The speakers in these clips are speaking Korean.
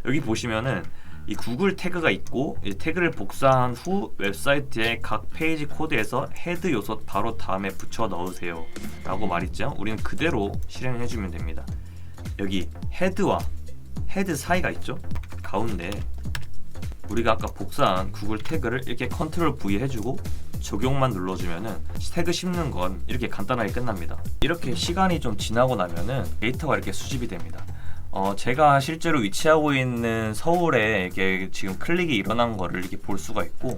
여기 보시면은 이 구글 태그가 있고 이 태그를 복사한 후 웹사이트의 각 페이지 코드에서 헤드 요소 바로 다음에 붙여 넣으세요 라고 말했죠. 우리는 그대로 실행해 주면 됩니다. 여기 헤드와 헤드 사이가 있죠. 가운데 우리가 아까 복사한 구글 태그를 이렇게 컨트롤 V 해주고 적용만 눌러주면은 태그 씹는 건 이렇게 간단하게 끝납니다. 이렇게 시간이 좀 지나고 나면은 데이터가 이렇게 수집이 됩니다. 제가 실제로 위치하고 있는 서울에 이게 지금 클릭이 일어난 거를 이렇게 볼 수가 있고,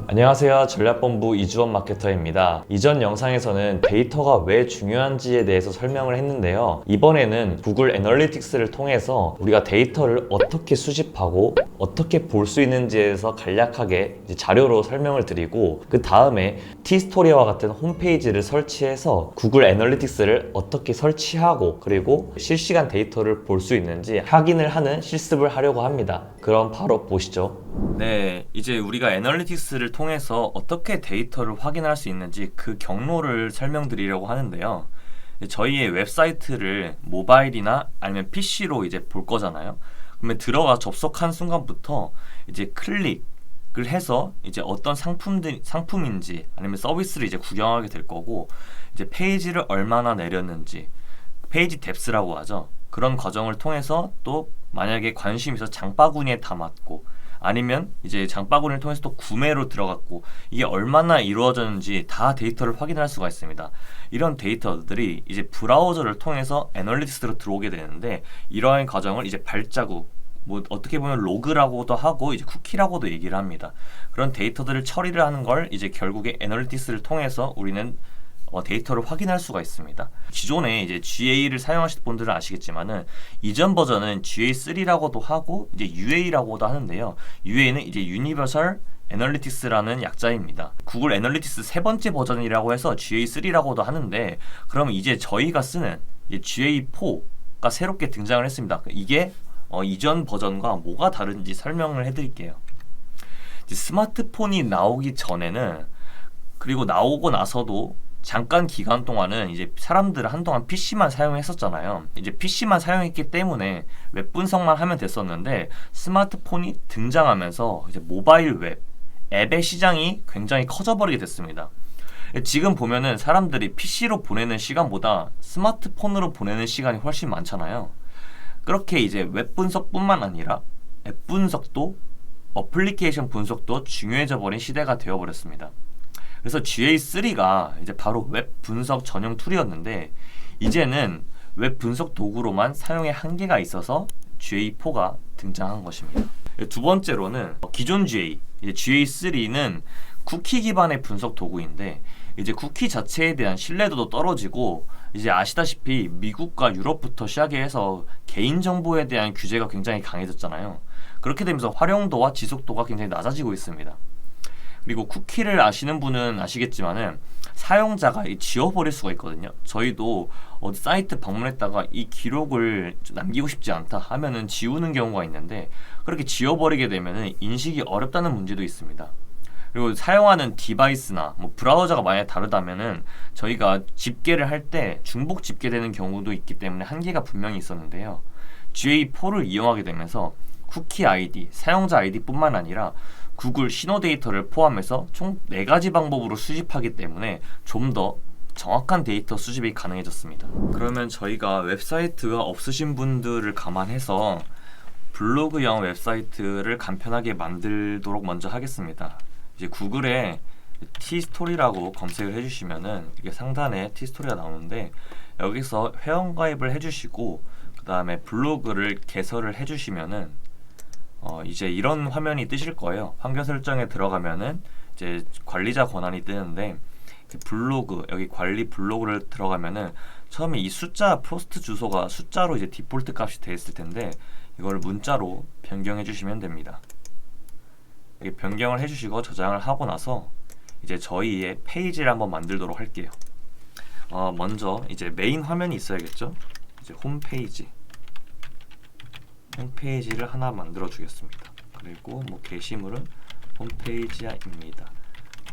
안녕하세요. 전략본부 이주원 마케터입니다. 이전 영상에서는 데이터가 왜 중요한지에 대해서 설명을 했는데요. 이번에는 구글 애널리틱스를 통해서 우리가 데이터를 어떻게 수집하고 어떻게 볼 수 있는지에 대해서 간략하게 이제 자료로 설명을 드리고, 그 다음에 티스토리와 같은 홈페이지를 설치해서 구글 애널리틱스를 어떻게 설치하고 그리고 실시간 데이터를 볼 수 있는지 확인을 하는 실습을 하려고 합니다. 그럼 바로 보시죠. 네, 이제 우리가 애널리틱스를 통해서 어떻게 데이터를 확인할 수 있는지 그 경로를 설명드리려고 하는데요. 저희의 웹사이트를 모바일이나 아니면 PC로 이제 볼 거잖아요. 그러면 들어가 접속한 순간부터 이제 클릭을 해서 이제 어떤 상품인지 아니면 서비스를 이제 구경하게 될 거고, 이제 페이지를 얼마나 내렸는지, 페이지 뎁스라고 하죠. 그런 과정을 통해서 또 만약에 관심이 있어서 장바구니에 담았고, 아니면 이제 장바구니를 통해서 또 구매로 들어갔고, 이게 얼마나 이루어졌는지 다 데이터를 확인할 수가 있습니다. 이런 데이터들이 이제 브라우저를 통해서 애널리틱스로 들어오게 되는데, 이러한 과정을 이제 발자국, 뭐 어떻게 보면 로그라고도 하고 이제 쿠키라고도 얘기를 합니다. 그런 데이터들을 처리를 하는 걸 이제 결국에 애널리틱스를 통해서 우리는 데이터를 확인할 수가 있습니다. 기존에 이제 GA를 사용하실 분들은 아시겠지만은 이전 버전은 GA3라고도 하고 이제 UA라고도 하는데요. UA는 이제 Universal Analytics라는 약자입니다. 구글 애널리틱스 세 번째 버전이라고 해서 GA3라고도 하는데, 그러면 이제 저희가 쓰는 이제 GA4가 새롭게 등장을 했습니다. 이게 이전 버전과 뭐가 다른지 설명을 해드릴게요. 이제 스마트폰이 나오기 전에는, 그리고 나오고 나서도 잠깐 기간 동안은 이제 사람들은 한동안 PC만 사용했었잖아요. 이제 PC만 사용했기 때문에 웹 분석만 하면 됐었는데, 스마트폰이 등장하면서 이제 모바일 앱의 시장이 굉장히 커져버리게 됐습니다. 지금 보면은 사람들이 PC로 보내는 시간보다 스마트폰으로 보내는 시간이 훨씬 많잖아요. 그렇게 이제 웹 분석뿐만 아니라 앱 분석도, 어플리케이션 분석도 중요해져 버린 시대가 되어버렸습니다. 그래서 GA3가 이제 바로 웹 분석 전용 툴이었는데, 이제는 웹 분석 도구로만 사용에 한계가 있어서 GA4가 등장한 것입니다. 두 번째로는 기존 GA, 이제 GA3는 쿠키 기반의 분석 도구인데, 이제 쿠키 자체에 대한 신뢰도도 떨어지고, 이제 아시다시피 미국과 유럽부터 시작해서 개인정보에 대한 규제가 굉장히 강해졌잖아요. 그렇게 되면서 활용도와 지속도가 굉장히 낮아지고 있습니다. 그리고 쿠키를 아시는 분은 아시겠지만은 사용자가 지워버릴 수가 있거든요. 저희도 어디 사이트 방문했다가 이 기록을 남기고 싶지 않다 하면은 지우는 경우가 있는데, 그렇게 지워버리게 되면은 인식이 어렵다는 문제도 있습니다. 그리고 사용하는 디바이스나 뭐 브라우저가 만약 다르다면은 저희가 집계를 할 때 중복 집계되는 경우도 있기 때문에 한계가 분명히 있었는데요. GA4를 이용하게 되면서 쿠키 아이디, 사용자 아이디뿐만 아니라 구글 신호 데이터를 포함해서 총 4가지 방법으로 수집하기 때문에 좀 더 정확한 데이터 수집이 가능해졌습니다. 그러면 저희가 웹사이트가 없으신 분들을 감안해서 블로그형 웹사이트를 간편하게 만들도록 먼저 하겠습니다. 이제 구글에 티스토리라고 검색을 해주시면은 이게 상단에 티스토리가 나오는데, 여기서 회원가입을 해주시고 그 다음에 블로그를 개설을 해주시면은 이제 이런 화면이 뜨실 거예요. 환경 설정에 들어가면은 이제 관리자 권한이 뜨는데, 블로그, 여기 관리 블로그를 들어가면은 처음에 이 숫자 포스트 주소가 숫자로 이제 디폴트 값이 되어 있을 텐데, 이걸 문자로 변경해 주시면 됩니다. 이렇게 변경을 해주시고 저장을 하고 나서 이제 저희의 페이지를 한번 만들도록 할게요. 먼저 이제 메인 화면이 있어야겠죠. 이제 홈페이지를 하나 만들어 주겠습니다. 그리고 뭐 게시물은 홈페이지입니다.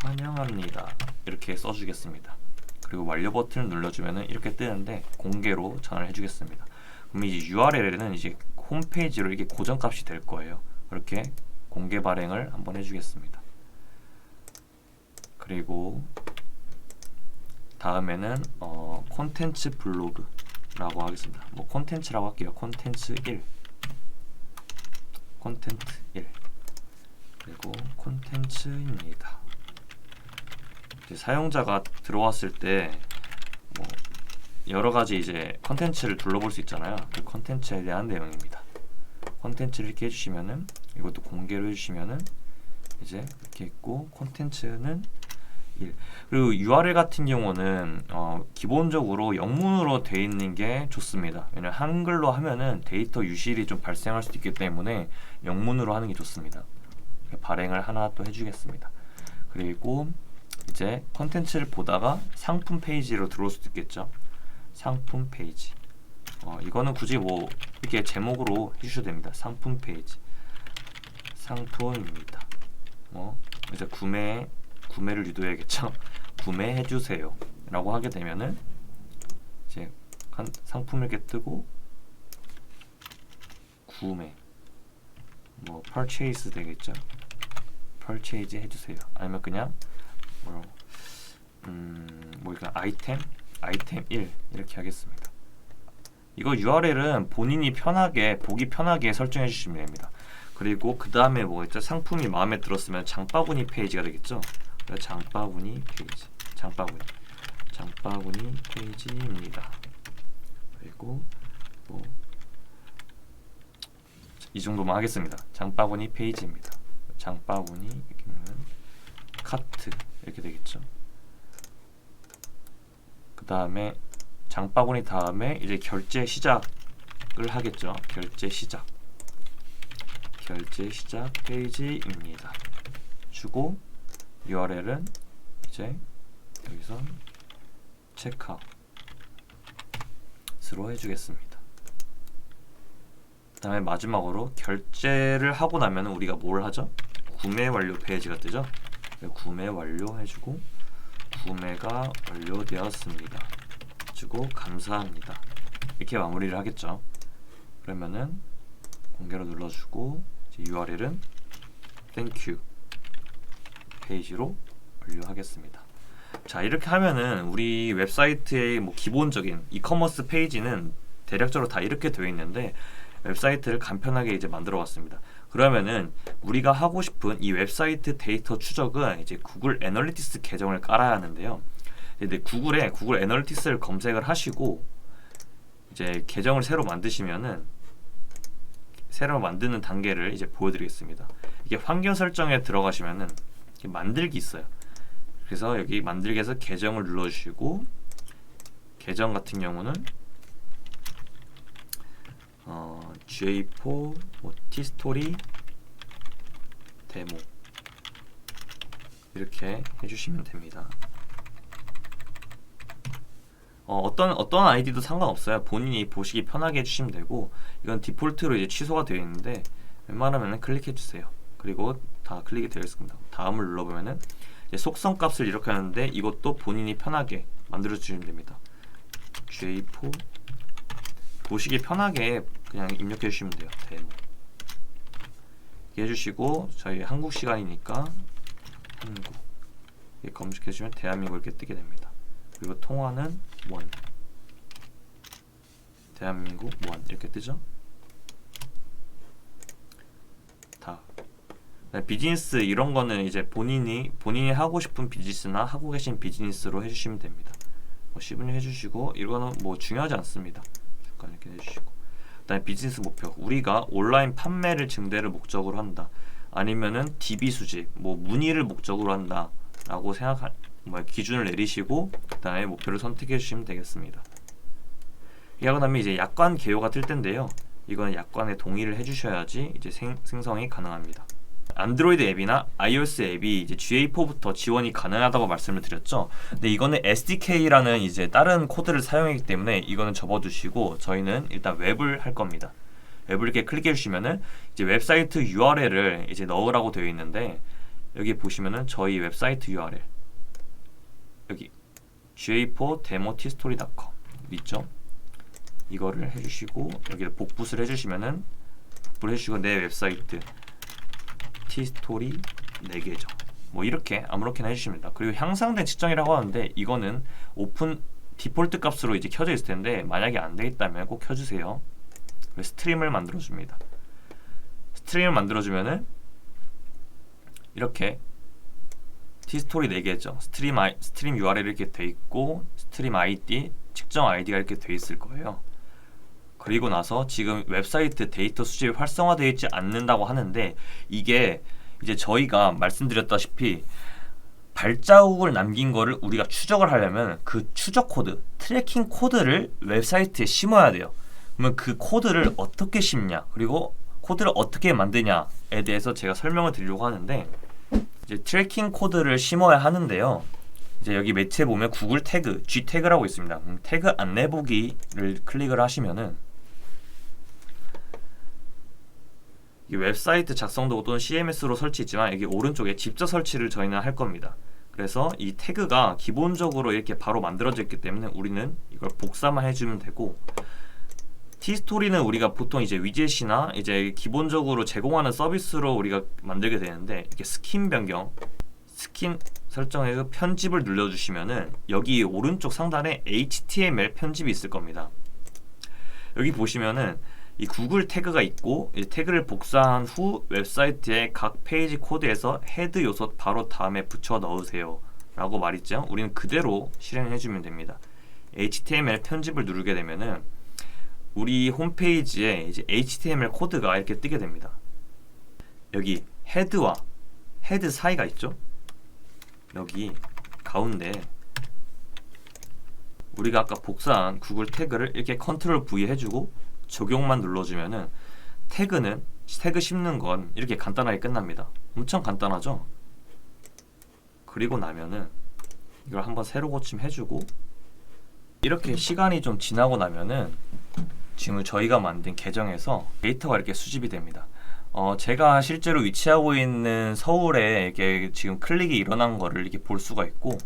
환영합니다. 이렇게 써주겠습니다. 그리고 완료 버튼을 눌러주면은 이렇게 뜨는데 공개로 전환을 해주겠습니다. 그럼 이제 URL에는 이제 홈페이지로 이게 고정값이 될 거예요. 그렇게 공개 발행을 한번 해주겠습니다. 그리고 다음에는 콘텐츠 블로그라고 하겠습니다. 뭐 콘텐츠라고 할게요. 콘텐츠 1 그리고 콘텐츠입니다. 이제 사용자가 들어왔을 때 뭐 여러 가지 이제 콘텐츠를 둘러볼 수 있잖아요. 그 콘텐츠에 대한 내용입니다. 콘텐츠를 이렇게 해주시면은 이것도 공개로 해주시면은 이제 이렇게 있고 콘텐츠는 1. 그리고 URL 같은 경우는 기본적으로 영문으로 되어 있는 게 좋습니다. 왜냐면 한글로 하면은 데이터 유실이 좀 발생할 수도 있기 때문에 영문으로 하는 게 좋습니다. 발행을 하나 또 해주겠습니다. 그리고 이제 콘텐츠를 보다가 상품 페이지로 들어올 수도 있겠죠. 상품 페이지. 이거는 굳이 뭐 이렇게 제목으로 해주셔도 됩니다. 상품 페이지. 상품입니다. 이제 구매를 유도해야겠죠. 구매해주세요 라고 하게 되면은 이제 상품을 이렇게 뜨고 구매 purchase 되겠죠. purchase 해주세요. 아니면 그냥 그냥 아이템 1 이렇게 하겠습니다. 이거 URL은 본인이 보기 편하게 설정해 주시면 됩니다. 그리고 그 다음에 뭐 있죠? 상품이 마음에 들었으면 장바구니 페이지가 되겠죠. 장바구니 페이지, 장바구니 페이지입니다. 그리고 이 정도만 하겠습니다. 장바구니 페이지입니다. 장바구니 이렇게는 카트 이렇게 되겠죠. 그 다음에 장바구니 다음에 이제 결제 시작을 하겠죠. 결제 시작 페이지입니다. 주고 URL은 이제 여기서 체크아웃으로 해주겠습니다. 그 다음에 마지막으로 결제를 하고 나면 우리가 뭘 하죠? 구매 완료 페이지가 뜨죠. 구매 완료 해주고 구매가 완료되었습니다. 주고 감사합니다. 이렇게 마무리를 하겠죠. 그러면은 공개로 눌러주고 URL은 thank you 페이지로 완료하겠습니다. 자, 이렇게 하면은 우리 웹사이트의 뭐 기본적인 이커머스 페이지는 대략적으로 다 이렇게 되어 있는데 웹사이트를 간편하게 이제 만들어 왔습니다. 그러면은 우리가 하고 싶은 이 웹사이트 데이터 추적은 이제 구글 애널리틱스 계정을 깔아야 하는데요. 근데 구글에 구글 애널리틱스를 검색을 하시고 이제 계정을 새로 만드시면은 새로 만드는 단계를 이제 보여드리겠습니다. 이게 환경 설정에 들어가시면은 만들기 있어요. 그래서 여기 만들기에서 계정을 눌러주시고 계정 같은 경우는 GA4 T스토리 데모 이렇게 해주시면 됩니다. 어떤 아이디도 상관없어요. 본인이 보시기 편하게 해주시면 되고 이건 디폴트로 이제 취소가 되어 있는데 웬만하면 클릭해 주세요. 그리고 다 클릭이 되어 있습니다. 다음을 눌러보면은 이제 속성 값을 이렇게 하는데 이것도 본인이 편하게 만들어 주시면 됩니다. GA4 보시기 편하게 그냥 입력해 주시면 돼요. 데모 이렇게 해주시고 저희 한국 시간이니까 한국 이렇게 검색해 주시면 대한민국 이렇게 뜨게 됩니다. 그리고 통화는 원 대한민국 원 이렇게 뜨죠. 다 비즈니스 이런 거는 이제 본인이 하고 싶은 비즈니스나 하고 계신 비즈니스로 해주시면 됩니다. 시분류 해주시고 이거는 뭐 중요하지 않습니다. 잠깐 이렇게 해주시고 그다음에 비즈니스 목표 우리가 온라인 판매를 증대를 목적으로 한다. 아니면은 DB 수집 뭐 문의를 목적으로 한다 라고 기준을 내리시고 그다음에 목표를 선택해 주시면 되겠습니다. 하고 나면 이제 약관 개요가 뜰 텐데요. 이건 약관에 동의를 해주셔야지 이제 생성이 가능합니다. 안드로이드 앱이나 iOS 앱이 이제 GA4부터 지원이 가능하다고 말씀을 드렸죠. 근데 이거는 SDK라는 이제 다른 코드를 사용하기 때문에 이거는 접어두시고 저희는 일단 웹을 할 겁니다. 웹을 이렇게 클릭해 주시면은 이제 웹사이트 URL을 이제 넣으라고 되어 있는데 여기 보시면은 저희 웹사이트 URL 여기 ga4 demo tstory.com 있죠? 이거를 해주시고 여기를 복붙을 해주시면은 복붙을 해주시고 내 웹사이트 tstory 4계정 뭐 이렇게 아무렇게나 해주시면 됩니다. 그리고 향상된 측정이라고 하는데 이거는 오픈 디폴트 값으로 이제 켜져 있을 텐데 만약에 안 되겠다면 꼭 켜주세요. 스트림을 만들어줍니다. 스트림을 만들어주면은 이렇게 tstory 4개죠. 스트림 URL 이렇게 돼 있고 스트림 ID, 측정 ID가 이렇게 돼 있을 거예요. 그리고 나서 지금 웹사이트 데이터 수집이 활성화되어 있지 않는다고 하는데 이게 이제 저희가 말씀드렸다시피 발자국을 남긴 거를 우리가 추적을 하려면 그 추적 코드, 트래킹 코드를 웹사이트에 심어야 돼요. 그러면 그 코드를 어떻게 심냐, 그리고 코드를 어떻게 만드냐에 대해서 제가 설명을 드리려고 하는데 이제 트래킹 코드를 심어야 하는데요. 이제 여기 매체에 보면 구글 태그, G 태그라고 있습니다. 태그 안내 보기를 클릭을 하시면은 이 웹사이트 작성도 또는 CMS로 설치했지만 여기 오른쪽에 직접 설치를 저희는 할 겁니다. 그래서 이 태그가 기본적으로 이렇게 바로 만들어져 있기 때문에 우리는 이걸 복사만 해주면 되고 tstory는 우리가 보통 이제 위젯이나 이제 기본적으로 제공하는 서비스로 우리가 만들게 되는데 이렇게 스킨 변경, 스킨 설정해서 편집을 눌러주시면은 여기 오른쪽 상단에 HTML 편집이 있을 겁니다. 여기 보시면은 이 구글 태그가 있고 이 태그를 복사한 후 웹사이트의 각 페이지 코드에서 헤드 요소 바로 다음에 붙여 넣으세요 라고 말했죠. 우리는 그대로 실행해 주면 됩니다. HTML 편집을 누르게 되면은 우리 홈페이지에 이제 HTML 코드가 이렇게 뜨게 됩니다. 여기 헤드와 헤드 사이가 있죠. 여기 가운데 우리가 아까 복사한 구글 태그를 이렇게 컨트롤 V 해주고 적용만 눌러주면은 태그 씹는 건 이렇게 간단하게 끝납니다. 엄청 간단하죠? 그리고 나면은 이걸 한번 새로 고침 해주고 이렇게 시간이 좀 지나고 나면은 지금 저희가 만든 계정에서 데이터가 이렇게 수집이 됩니다. 제가 실제로 위치하고 있는 서울에 이렇게 지금 클릭이 일어난 거를 이렇게 볼 수가 있고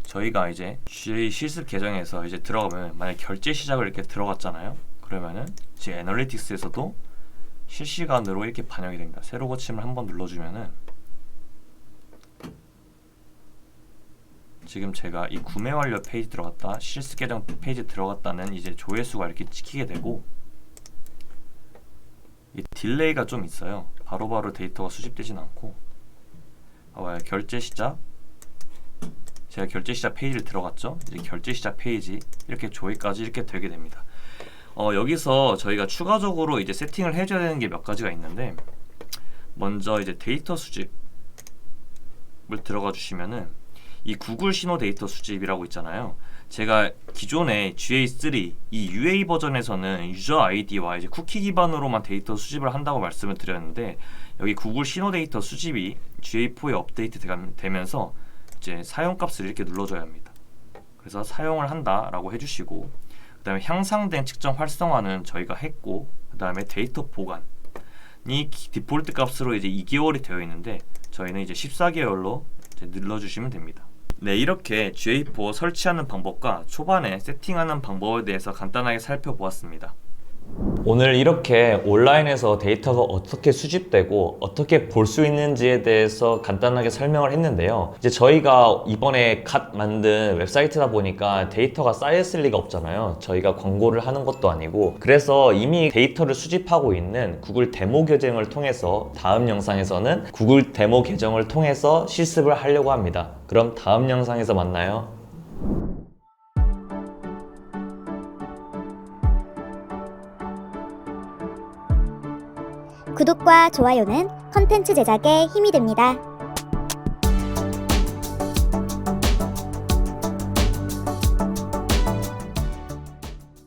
저희가 이제 GA 실습 계정에서 이제 들어가면 만약 결제 시작을 이렇게 들어갔잖아요. 그러면은 지금 애널리틱스에서도 실시간으로 이렇게 반영이 됩니다. 새로 고침을 한번 눌러주면은 지금 제가 이 구매 완료 페이지 들어갔다, 실습 계정 페이지 들어갔다는 이제 조회수가 이렇게 찍히게 되고 이 딜레이가 좀 있어요. 바로바로 데이터가 수집되진 않고 결제 시작 제가 결제 시작 페이지를 들어갔죠. 이제 결제 시작 페이지 이렇게 조회까지 이렇게 되게 됩니다. 여기서 저희가 추가적으로 이제 세팅을 해줘야 되는 게 몇 가지가 있는데 먼저 이제 데이터 수집을 들어가 주시면은 이 구글 신호 데이터 수집이라고 있잖아요. 제가 기존에 GA3 이 UA 버전에서는 유저 아이디와 이제 쿠키 기반으로만 데이터 수집을 한다고 말씀을 드렸는데 여기 구글 신호 데이터 수집이 GA4에 업데이트 되면서 이제 사용값을 이렇게 눌러줘야 합니다. 그래서 사용을 한다라고 해주시고 그 다음에 향상된 측정 활성화는 저희가 했고 그 다음에 데이터 보관이 디폴트 값으로 이제 2개월이 되어 있는데 저희는 이제 14개월로 이제 눌러주시면 됩니다. 네, 이렇게 GA4 설치하는 방법과 초반에 세팅하는 방법에 대해서 간단하게 살펴보았습니다. 오늘 이렇게 온라인에서 데이터가 어떻게 수집되고 어떻게 볼 수 있는지에 대해서 간단하게 설명을 했는데요. 이제 저희가 이번에 갓 만든 웹사이트다 보니까 데이터가 쌓였을 리가 없잖아요. 저희가 광고를 하는 것도 아니고 그래서 이미 데이터를 수집하고 있는 구글 데모 계정을 통해서 다음 영상에서는 구글 데모 계정을 통해서 실습을 하려고 합니다. 그럼 다음 영상에서 만나요. 구독과 좋아요는 컨텐츠 제작에 힘이 됩니다.